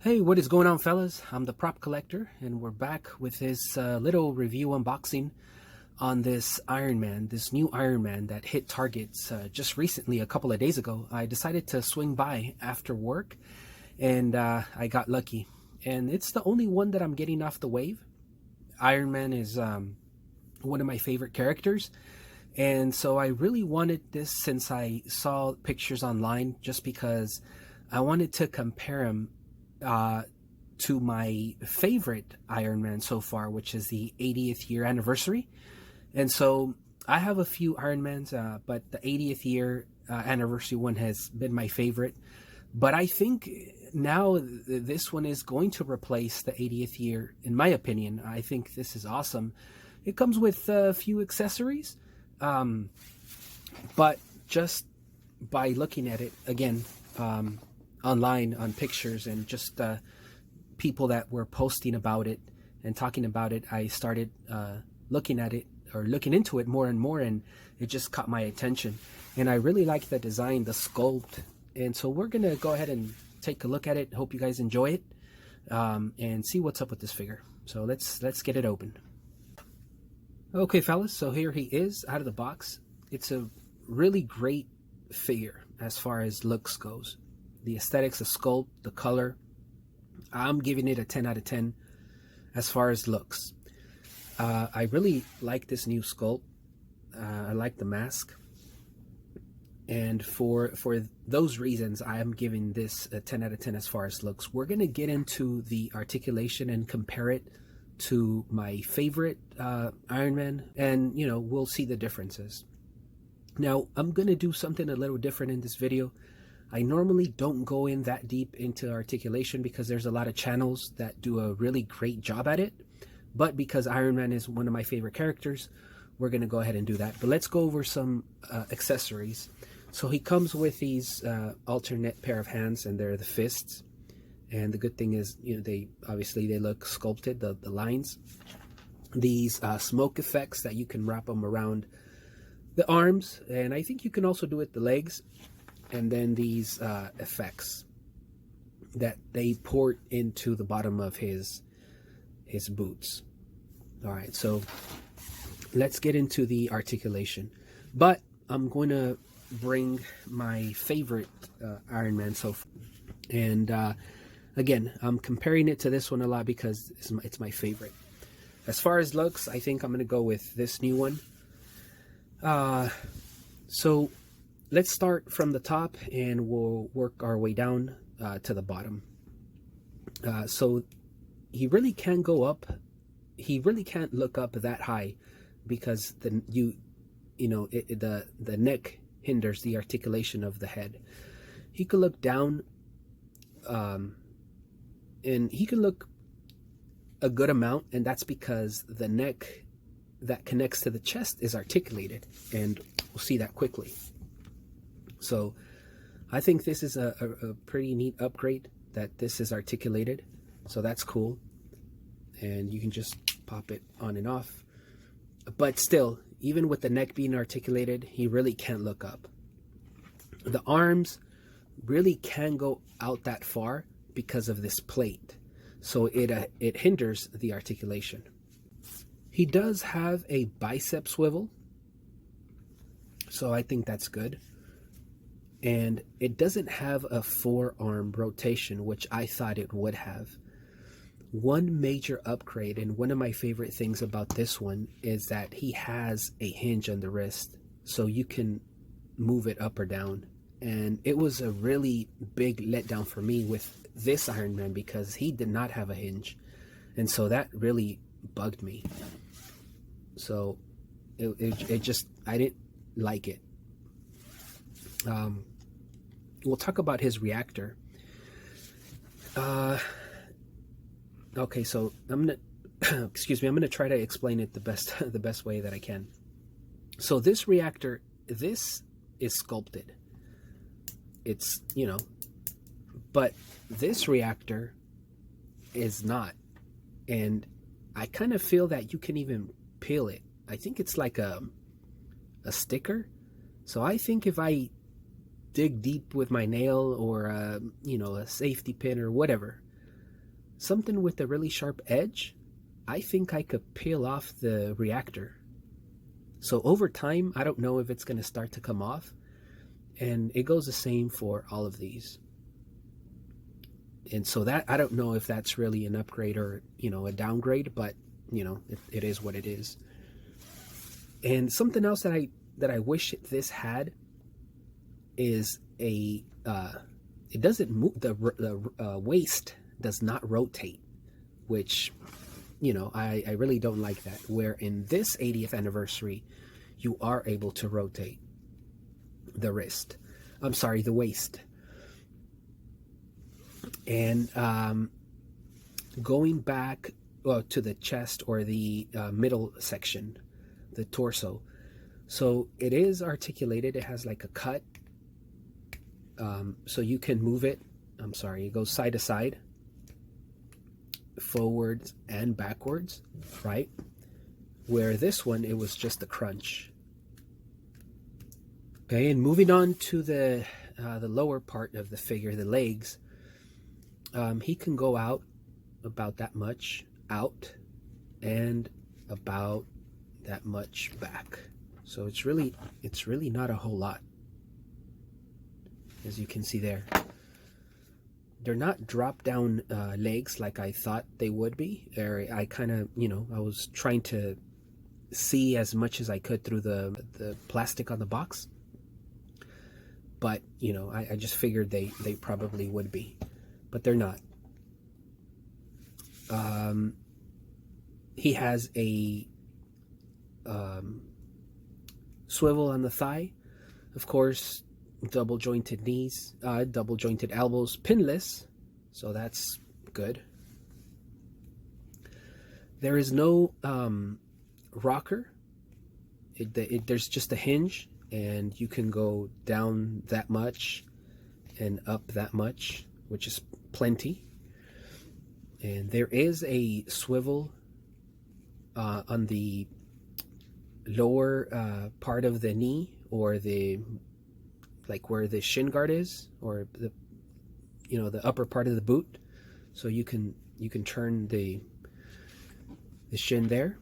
Hey, what is going on, fellas? I'm the Prop Collector, and we're back with this little review unboxing on this Iron Man, this new Iron Man that hit targets just recently, a couple of days ago. I decided to swing by after work, and I got lucky. And it's the only one that I'm getting off the wave. Iron Man is one of my favorite characters, and so I really wanted this since I saw pictures online, just because I wanted to compare him uh, to my favorite Iron Man so far, which is the 80th year anniversary. And so I have a few Iron Mans, but the 80th year anniversary one has been my favorite. But I think now this one is going to replace the 80th year, in my opinion. I think this is awesome. It comes with a few accessories, um, but just by looking at it again, online on pictures and just people that were posting about it and talking about it, I started looking at it or looking into it more and more, and it just caught my attention. And I really like the design, the sculpt. And so we're gonna go ahead and take a look at it. Hope you guys enjoy it, and see what's up with this figure. So let's get it open. Okay, fellas, so here he is out of the box. It's a really great figure as far as looks goes. The aesthetics, the sculpt, the color, I'm giving it a 10 out of 10 as far as looks. I really like this new sculpt. I like the mask. And for those reasons, I am giving this a 10 out of 10 as far as looks. We're going to get into the articulation and compare it to my favorite Iron Man, and we'll see the differences. Now, I'm going to do something a little different in this video. I normally don't go in that deep into articulation because there's a lot of channels that do a really great job at it. But because Iron Man is one of my favorite characters, we're going to go ahead and do that. But let's go over some accessories. So he comes with these alternate pair of hands, and they're the fists. And the good thing is, they look sculpted, the lines. These smoke effects that you can wrap them around the arms, and I think you can also do it the legs. And then these effects that they port into the bottom of his boots. All right, so let's get into the articulation. But I'm going to bring my favorite Iron Man so far. And again, I'm comparing it to this one a lot because it's my favorite. As far as looks, I think I'm going to go with this new one. So let's start from the top and we'll work our way down to the bottom. So he really can't go up. He really can't look up that high because the neck hinders the articulation of the head. He could look down, and he can look a good amount, and that's because the neck that connects to the chest is articulated, and we'll see that quickly. So I think this is a pretty neat upgrade that this is articulated. So that's cool. And you can just pop it on and off. But still, even with the neck being articulated, he really can't look up. The arms really can't go out that far because of this plate. So it hinders the articulation. He does have a bicep swivel. So I think that's good. And it doesn't have a forearm rotation, which I thought it would have. One major upgrade, and one of my favorite things about this one, is that he has a hinge on the wrist, so you can move it up or down. And it was a really big letdown for me with this Iron Man because he did not have a hinge. And so that really bugged me. So it just, I didn't like it. We'll talk about his reactor. Okay, so I'm gonna excuse me. I'm gonna try to explain it the best way that I can. So this reactor, this is sculpted. It's but this reactor is not, and I kind of feel that you can even peel it. I think it's like a sticker. So I think if I dig deep with my nail or a safety pin or whatever, something with a really sharp edge, I think I could peel off the reactor. So over time, I don't know if it's going to start to come off. And it goes the same for all of these. And so that, I don't know if that's really an upgrade or, you know, a downgrade, but, you know, it is what it is. And something else that I wish this had is a, it doesn't move, the waist does not rotate, which, you know, I really don't like that. Where in this 80th anniversary, you are able to rotate the wrist. I'm sorry, the waist. And going back to the chest or the middle section, the torso. So it is articulated. It has like a cut. So you can move it. I'm sorry, it goes side to side, forwards and backwards, right? Where this one, it was just a crunch. Okay, and moving on to the lower part of the figure, the legs. He can go out about that much out and about that much back. So it's really not a whole lot, as you can see there. They're not drop down legs like I thought they would be. I kind of, you know, I was trying to see as much as I could through the plastic on the box. But, you know, I just figured they probably would be. But they're not. He has a swivel on the thigh. Of course, double jointed knees, double jointed elbows, pinless. So that's good. There is no rocker. There's just a hinge, and you can go down that much and up that much, which is plenty. And there is a swivel on the lower part of the knee, or the, like where the shin guard is, or the, you know, the upper part of the boot. So you can turn the shin there.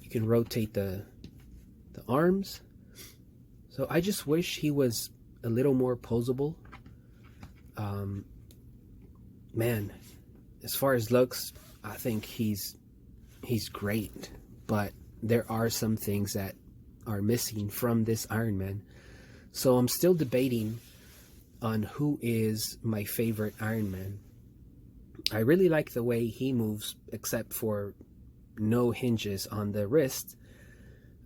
You can rotate the arms. So I just wish he was a little more posable. Man, as far as looks, I think he's great, but there are some things that are missing from this Iron Man. So I'm still debating on who is my favorite Iron Man. I really like the way he moves, except for no hinges on the wrist.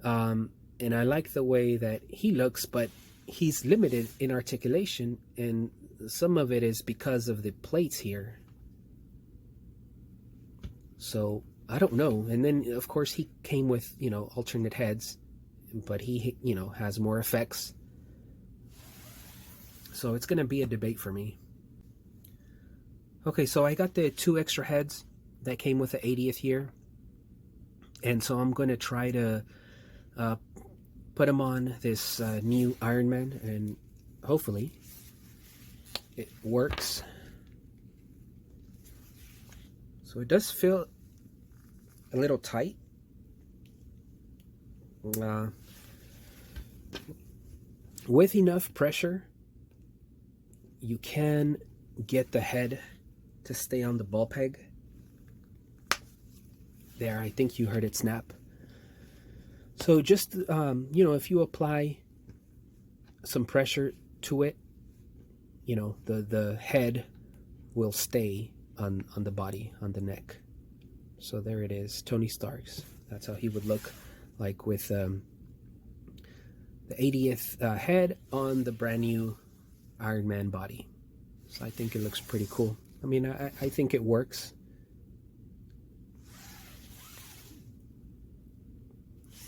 And I like the way that he looks, but he's limited in articulation, and some of it is because of the plates here. So I don't know. And then of course he came with, you know, alternate heads, but he, you know, has more effects. So it's going to be a debate for me. Okay, so I got the 2 extra heads that came with the 80th year. And so I'm going to try to put them on this new Iron Man, and hopefully it works. So it does feel a little tight. With enough pressure, you can get the head to stay on the ball peg. There, I think you heard it snap. So just, you know, if you apply some pressure to it, you know, the head will stay on the body, on the neck. So there it is, Tony Stark's. That's how he would look like with the 80th head on the brand new Iron Man body. So I think it looks pretty cool. I mean, I think it works.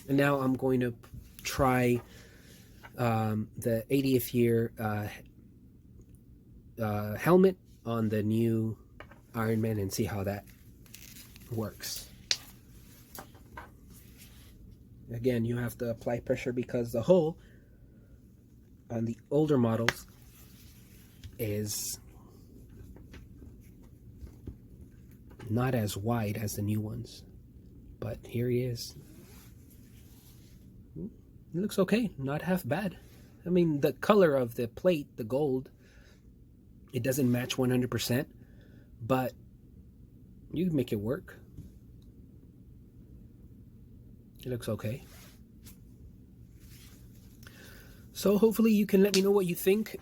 And now I'm going to try the 80th year helmet on the new Iron Man and see how that works. Again, you have to apply pressure because the hole on the older models is not as wide as the new ones, but here he is. It looks okay, not half bad. I mean, the color of the plate, the gold, it doesn't match 100%, but you can make it work. It looks okay. So hopefully you can let me know what you think,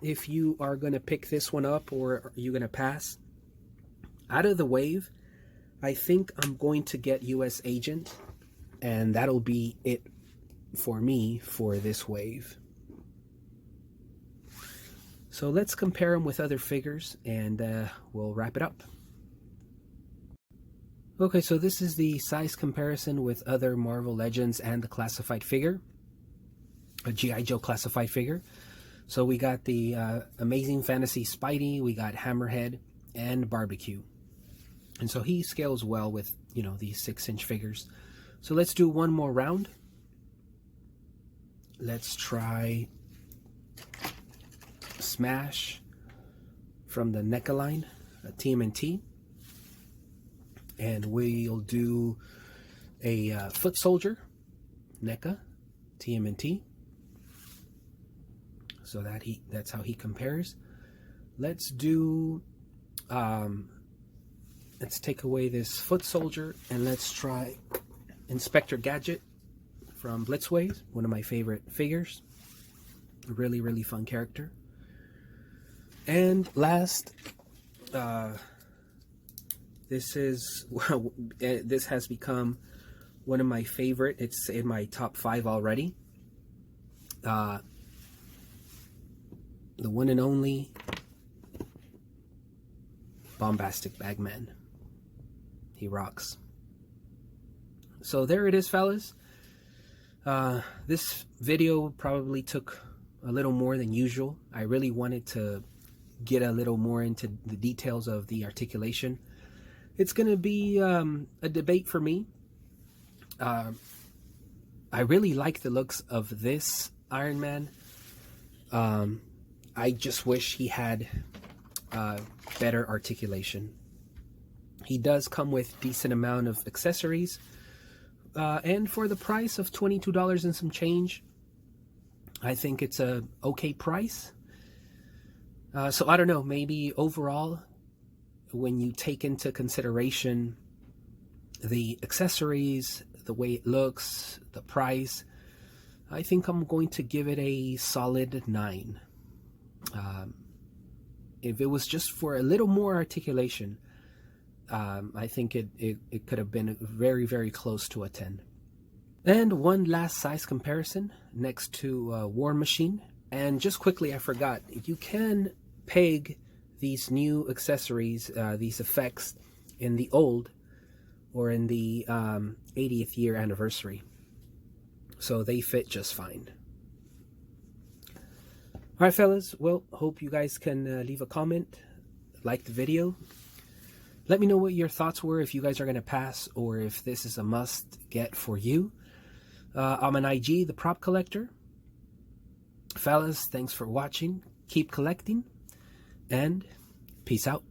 if you are going to pick this one up or are you going to pass. Out of the wave, I think I'm going to get US Agent, and that'll be it for me for this wave. So let's compare them with other figures, and we'll wrap it up. Okay, so this is the size comparison with other Marvel Legends and the classified figure, a G.I. Joe classified figure. So we got the Amazing Fantasy Spidey, we got Hammerhead, and Barbecue. And so he scales well with, you know, these 6-inch figures. So let's do one more round. Let's try Smash from the NECA line, TMNT. And we'll do a Foot Soldier, NECA, TMNT. So that's how he compares. Let's do, let's take away this Foot Soldier and let's try Inspector Gadget from Blitzways, one of my favorite figures. A really, really fun character. And last, this has become one of my favorite. It's in my top 5 already. The one and only Bombastic Bagman. He rocks. So there it is, fellas. This video probably took a little more than usual. I really wanted to get a little more into the details of the articulation. It's going to be a debate for me. I really like the looks of this Iron Man. I just wish he had better articulation. He does come with decent amount of accessories, and for the price of $22 and some change, I think it's a okay price. So I don't know, maybe overall, when you take into consideration the accessories, the way it looks, the price, I think I'm going to give it a solid 9. If it was just for a little more articulation, I think it could have been very, very close to a 10. And one last size comparison next to War Machine. And just quickly, I forgot, you can peg these new accessories, these effects, in the old or in the 80th year anniversary. So they fit just fine. All right, fellas. Well, hope you guys can leave a comment, like the video. Let me know what your thoughts were, if you guys are going to pass or if this is a must get for you. I'm an IG, the Prop Collector. Fellas, thanks for watching. Keep collecting, and peace out.